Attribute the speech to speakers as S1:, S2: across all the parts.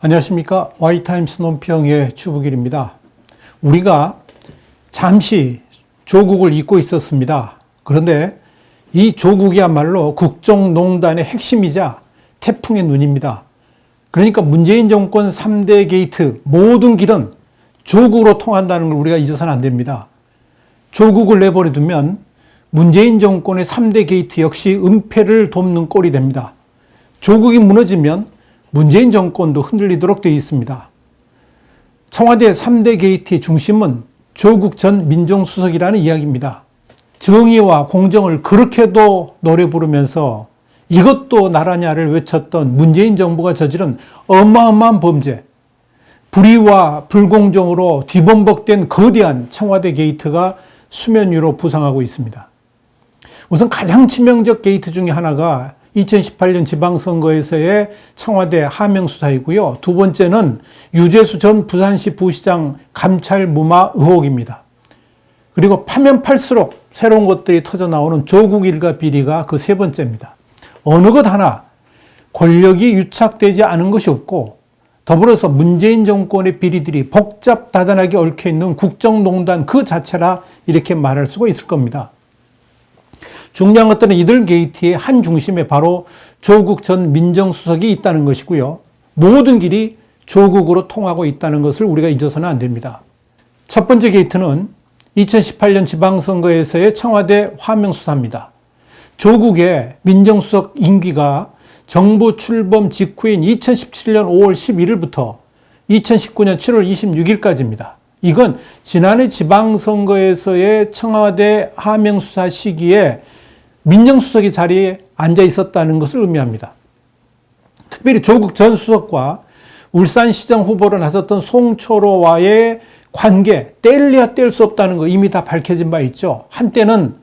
S1: 안녕하십니까. Y타임스 논평의 추부길입니다. 우리가 잠시 조국을 잊고 있었습니다. 그런데 이 조국이야말로 국정농단의 핵심이자 태풍의 눈입니다. 그러니까 문재인 정권 3대 게이트 모든 길은 조국으로 통한다는 걸 우리가 잊어서는 안 됩니다. 조국을 내버려 두면 문재인 정권의 3대 게이트 역시 은폐를 돕는 꼴이 됩니다. 조국이 무너지면 문재인 정권도 흔들리도록 되어 있습니다. 청와대 3대 게이트의 중심은 조국 전 민정수석이라는 이야기입니다. 정의와 공정을 그렇게도 노래 부르면서 이것도 나라냐를 외쳤던 문재인 정부가 저지른 어마어마한 범죄, 불의와 불공정으로 뒤범벅된 거대한 청와대 게이트가 수면 위로 부상하고 있습니다. 우선 가장 치명적 게이트 중에 하나가 2018년 지방선거에서의 청와대 하명 수사이고요. 두 번째는 유재수 전 부산시 부시장 감찰 무마 의혹입니다. 그리고 파면 팔수록 새로운 것들이 터져 나오는 조국 일가 비리가 그 세 번째입니다. 어느 것 하나 권력이 유착되지 않은 것이 없고 더불어서 문재인 정권의 비리들이 복잡다단하게 얽혀있는 국정농단 그 자체라 이렇게 말할 수가 있을 겁니다. 중요한 것들은 이들 게이트의 한 중심에 바로 조국 전 민정수석이 있다는 것이고요. 모든 길이 조국으로 통하고 있다는 것을 우리가 잊어서는 안 됩니다. 첫 번째 게이트는 2018년 지방선거에서의 청와대 화명 수사입니다. 조국의 민정수석 임기가 정부 출범 직후인 2017년 5월 11일부터 2019년 7월 26일까지입니다. 이건 지난해 지방선거에서의 청와대 하명 수사 시기에 민정수석이 자리에 앉아 있었다는 것을 의미합니다. 특별히 조국 전 수석과 울산시장 후보로 나섰던 송철호와의 관계, 뗄래야 뗄 수 없다는 거 이미 다 밝혀진 바 있죠. 한때는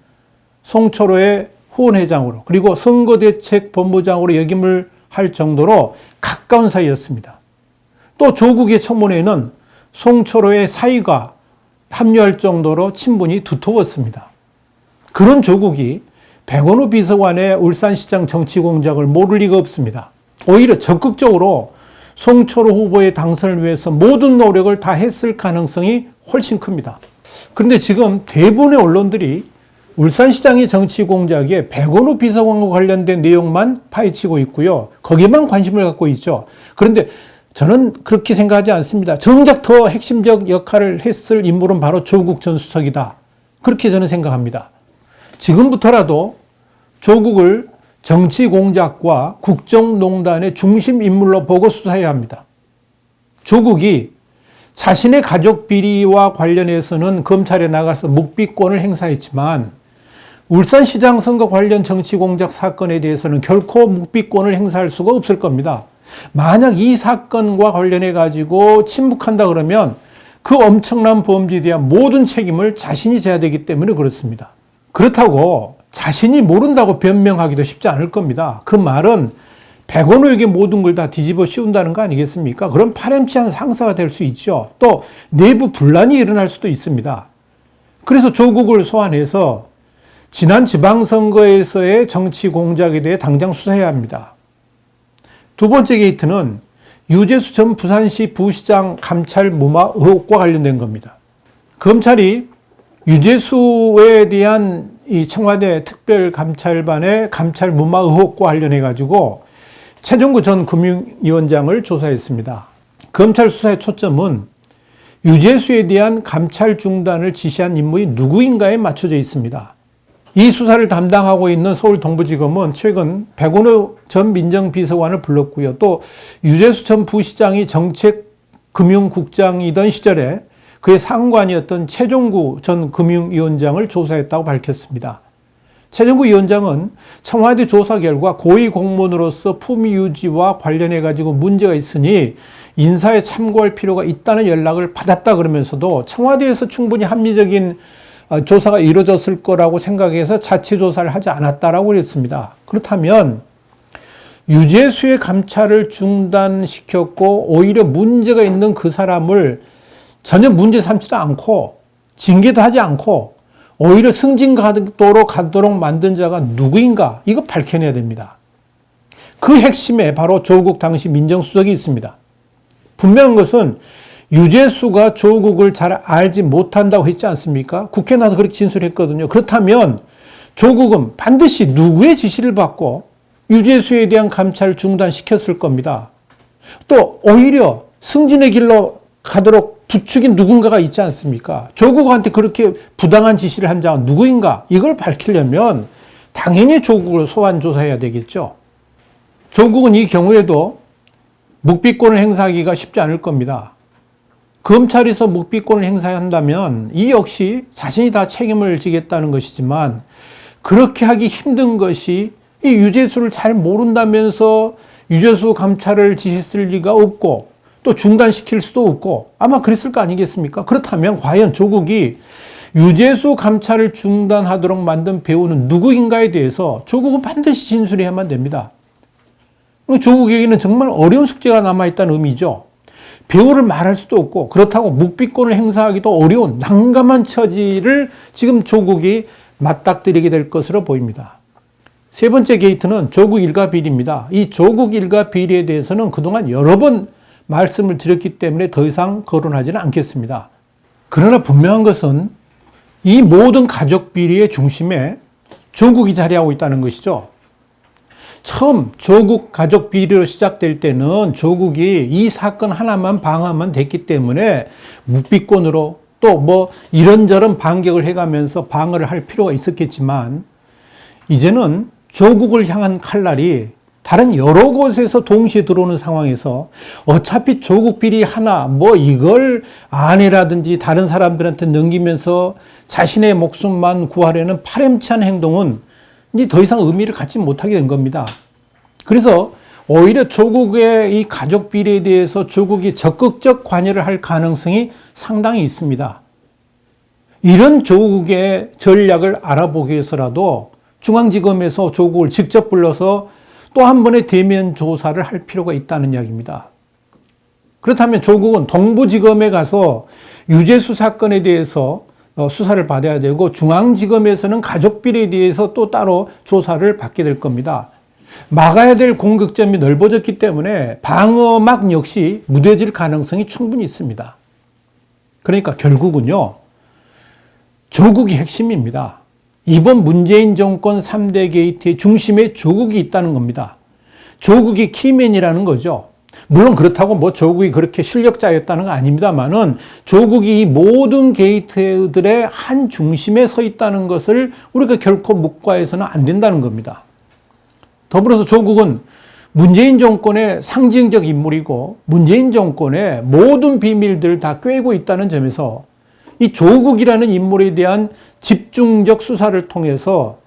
S1: 송철호의 후원회장으로 그리고 선거대책본부장으로 역임을 할 정도로 가까운 사이였습니다. 또 조국의 청문회에는 송철호의 사위가 합류할 정도로 친분이 두터웠습니다. 그런 조국이 백원우 비서관의 울산시장 정치 공작을 모를 리가 없습니다. 오히려 적극적으로 송철호 후보의 당선을 위해서 모든 노력을 다 했을 가능성이 훨씬 큽니다. 그런데 지금 대부분의 언론들이 울산시장의 정치 공작에 백원우 비서관과 관련된 내용만 파헤치고 있고요. 거기에만 관심을 갖고 있죠. 그런데 저는 그렇게 생각하지 않습니다. 정작 더 핵심적 역할을 했을 인물은 바로 조국 전 수석이다. 그렇게 저는 생각합니다. 지금부터라도 조국을 정치 공작과 국정농단의 중심 인물로 보고 수사해야 합니다. 조국이 자신의 가족 비리와 관련해서는 검찰에 나가서 묵비권을 행사했지만 울산시장 선거 관련 정치 공작 사건에 대해서는 결코 묵비권을 행사할 수가 없을 겁니다. 만약 이 사건과 관련해 가지고 침묵한다 그러면 그 엄청난 범죄에 대한 모든 책임을 자신이 져야 되기 때문에 그렇습니다. 그렇다고 자신이 모른다고 변명하기도 쉽지 않을 겁니다. 그 말은 백원우에게 모든 걸 다 뒤집어 씌운다는 거 아니겠습니까? 그럼 파렴치한 상사가 될 수 있죠. 또 내부 분란이 일어날 수도 있습니다. 그래서 조국을 소환해서 지난 지방선거에서의 정치 공작에 대해 당장 수사해야 합니다. 두 번째 게이트는 유재수 전 부산시 부시장 감찰 무마 의혹과 관련된 겁니다. 검찰이 유재수에 대한 이 청와대 특별감찰반의 감찰 무마 의혹과 관련해 가지고 최종구 전 금융위원장을 조사했습니다. 검찰 수사의 초점은 유재수에 대한 감찰 중단을 지시한 인물이 누구인가에 맞춰져 있습니다. 이 수사를 담당하고 있는 서울동부지검은 최근 백원우 전 민정비서관을 불렀고요. 또 유재수 전 부시장이 정책금융국장이던 시절에 그의 상관이었던 최종구 전 금융위원장을 조사했다고 밝혔습니다. 최종구 위원장은 청와대 조사 결과 고위 공무원으로서 품위 유지와 관련해 가지고 문제가 있으니 인사에 참고할 필요가 있다는 연락을 받았다 그러면서도 청와대에서 충분히 합리적인 조사가 이루어졌을 거라고 생각해서 자체 조사를 하지 않았다라고 그랬습니다. 그렇다면 유재수의 감찰을 중단시켰고 오히려 문제가 있는 그 사람을 전혀 문제 삼지도 않고 징계도 하지 않고 오히려 승진가도로 가도록 만든 자가 누구인가? 이거 밝혀내야 됩니다. 그 핵심에 바로 조국 당시 민정수석이 있습니다. 분명한 것은 유재수가 조국을 잘 알지 못한다고 했지 않습니까? 국회에 나와서 그렇게 진술했거든요. 그렇다면 조국은 반드시 누구의 지시를 받고 유재수에 대한 감찰을 중단시켰을 겁니다. 또 오히려 승진의 길로 가도록 부추긴 누군가가 있지 않습니까? 조국한테 그렇게 부당한 지시를 한 자가 누구인가? 이걸 밝히려면 당연히 조국을 소환 조사해야 되겠죠. 조국은 이 경우에도 묵비권을 행사하기가 쉽지 않을 겁니다. 검찰에서 묵비권을 행사한다면 이 역시 자신이 다 책임을 지겠다는 것이지만 그렇게 하기 힘든 것이 이 유재수를 잘 모른다면서 유재수 감찰을 지시했을 리가 없고 또 중단시킬 수도 없고 아마 그랬을 거 아니겠습니까? 그렇다면 과연 조국이 유재수 감찰을 중단하도록 만든 배우는 누구인가에 대해서 조국은 반드시 진술해야만 됩니다. 조국에게는 정말 어려운 숙제가 남아있다는 의미죠. 배우를 말할 수도 없고 그렇다고 묵비권을 행사하기도 어려운 난감한 처지를 지금 조국이 맞닥뜨리게 될 것으로 보입니다. 세 번째 게이트는 조국 일가 비리입니다. 이 조국 일가 비리에 대해서는 그동안 여러 번 말씀을 드렸기 때문에 더 이상 거론하지는 않겠습니다. 그러나 분명한 것은 이 모든 가족 비리의 중심에 조국이 자리하고 있다는 것이죠. 처음 조국 가족 비리로 시작될 때는 조국이 이 사건 하나만 방어하면 됐기 때문에 묵비권으로 또 뭐 이런저런 반격을 해가면서 방어를 할 필요가 있었겠지만 이제는 조국을 향한 칼날이 다른 여러 곳에서 동시에 들어오는 상황에서 어차피 조국 비리 하나 뭐 이걸 아내라든지 다른 사람들한테 넘기면서 자신의 목숨만 구하려는 파렴치한 행동은 이제 더 이상 의미를 갖지 못하게 된 겁니다. 그래서 오히려 조국의 이 가족 비리에 대해서 조국이 적극적 관여를 할 가능성이 상당히 있습니다. 이런 조국의 전략을 알아보기 위해서라도 중앙지검에서 조국을 직접 불러서 또 한 번의 대면 조사를 할 필요가 있다는 이야기입니다. 그렇다면 조국은 동부지검에 가서 유재수 사건에 대해서 수사를 받아야 되고 중앙지검에서는 가족비리에 대해서 또 따로 조사를 받게 될 겁니다. 막아야 될 공격점이 넓어졌기 때문에 방어막 역시 무뎌질 가능성이 충분히 있습니다. 그러니까 결국은요, 조국이 핵심입니다. 이번 문재인 정권 3대 게이트의 중심에 조국이 있다는 겁니다. 조국이 키맨이라는 거죠. 물론 그렇다고 뭐 조국이 그렇게 실력자였다는 건 아닙니다만은 조국이 이 모든 게이트들의 한 중심에 서 있다는 것을 우리가 결코 묵과해서는 안 된다는 겁니다. 더불어서 조국은 문재인 정권의 상징적 인물이고 문재인 정권의 모든 비밀들을 다 꿰고 있다는 점에서 이 조국이라는 인물에 대한 집중적 수사를 통해서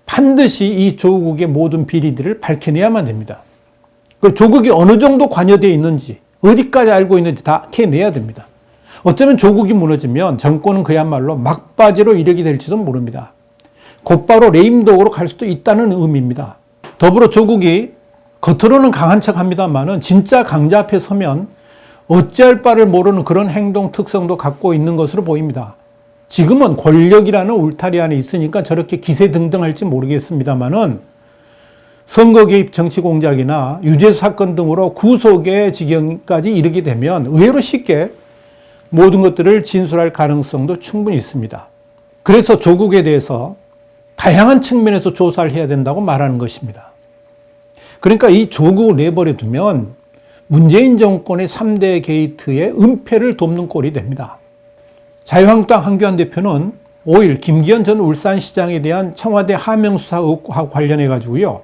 S1: 반드시 이 조국의 모든 비리들을 밝혀내야만 됩니다. 그리고 조국이 어느 정도 관여되어 있는지, 어디까지 알고 있는지 다 캐내야 됩니다. 어쩌면 조국이 무너지면 정권은 그야말로 막바지로 이르게 될지도 모릅니다. 곧바로 레임덕으로 갈 수도 있다는 의미입니다. 더불어 조국이 겉으로는 강한 척 합니다만은 진짜 강자 앞에 서면 어찌할 바를 모르는 그런 행동 특성도 갖고 있는 것으로 보입니다. 지금은 권력이라는 울타리 안에 있으니까 저렇게 기세등등할지 모르겠습니다만은 선거 개입 정치 공작이나 유재수 사건 등으로 구속의 지경까지 이르게 되면 의외로 쉽게 모든 것들을 진술할 가능성도 충분히 있습니다. 그래서 조국에 대해서 다양한 측면에서 조사를 해야 된다고 말하는 것입니다. 그러니까 이 조국을 내버려 두면 문재인 정권의 3대 게이트의 은폐를 돕는 꼴이 됩니다. 자유한국당 한교안 대표는 5일 김기현 전 울산시장에 대한 청와대 하명수사 의혹과 관련해 가지고요,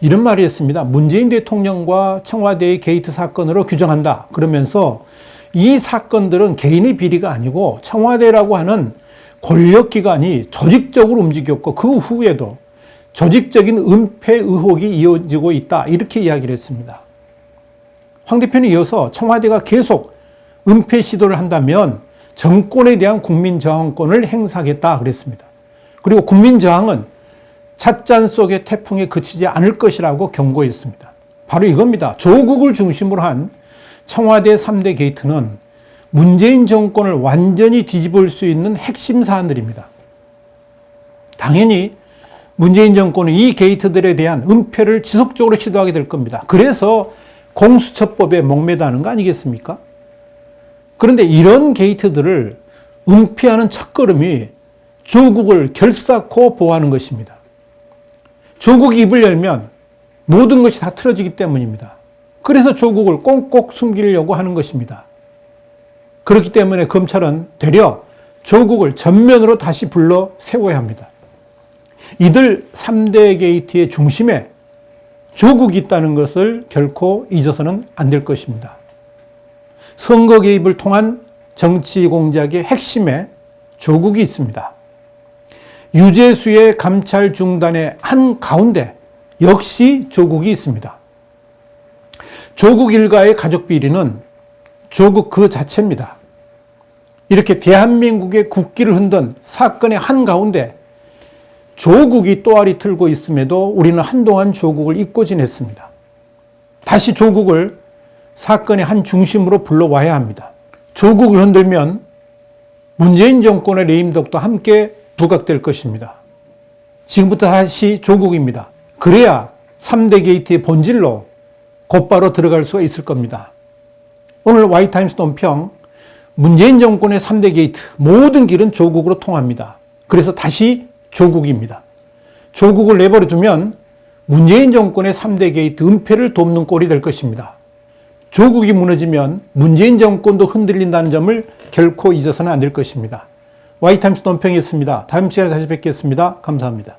S1: 이런 말을 했습니다. 문재인 대통령과 청와대의 게이트 사건으로 규정한다. 그러면서 이 사건들은 개인의 비리가 아니고 청와대라고 하는 권력기관이 조직적으로 움직였고 그 후에도 조직적인 은폐 의혹이 이어지고 있다. 이렇게 이야기를 했습니다. 황 대표는 이어서 청와대가 계속 은폐 시도를 한다면 정권에 대한 국민저항권을 행사하겠다 그랬습니다. 그리고 국민저항은 찻잔 속의 태풍에 그치지 않을 것이라고 경고했습니다. 바로 이겁니다. 조국을 중심으로 한 청와대 3대 게이트는 문재인 정권을 완전히 뒤집을 수 있는 핵심 사안들입니다. 당연히 문재인 정권은 이 게이트들에 대한 은폐를 지속적으로 시도하게 될 겁니다. 그래서 공수처법에 목매다는 거 아니겠습니까? 그런데 이런 게이트들을 은폐하는 첫걸음이 조국을 결사코 보호하는 것입니다. 조국이 입을 열면 모든 것이 다 틀어지기 때문입니다. 그래서 조국을 꽁꽁 숨기려고 하는 것입니다. 그렇기 때문에 검찰은 되려 조국을 전면으로 다시 불러 세워야 합니다. 이들 3대 게이트의 중심에 조국이 있다는 것을 결코 잊어서는 안 될 것입니다. 선거 개입을 통한 정치 공작의 핵심에 조국이 있습니다. 유재수의 감찰 중단의 한가운데 역시 조국이 있습니다. 조국 일가의 가족 비리는 조국 그 자체입니다. 이렇게 대한민국의 국기를 흔든 사건의 한가운데 조국이 또아리 틀고 있음에도 우리는 한동안 조국을 잊고 지냈습니다. 다시 조국을 사건의 한 중심으로 불러와야 합니다. 조국을 흔들면 문재인 정권의 레임덕도 함께 부각될 것입니다. 지금부터 다시 조국입니다. 그래야 3대 게이트의 본질로 곧바로 들어갈 수가 있을 겁니다. 오늘 Y타임스 논평, 문재인 정권의 3대 게이트, 모든 길은 조국으로 통합니다. 그래서 다시 조국입니다. 조국을 내버려 두면 문재인 정권의 3대 게이트 은폐를 돕는 꼴이 될 것입니다. 조국이 무너지면 문재인 정권도 흔들린다는 점을 결코 잊어서는 안 될 것입니다. Y타임스 논평이었습니다. 다음 시간에 다시 뵙겠습니다. 감사합니다.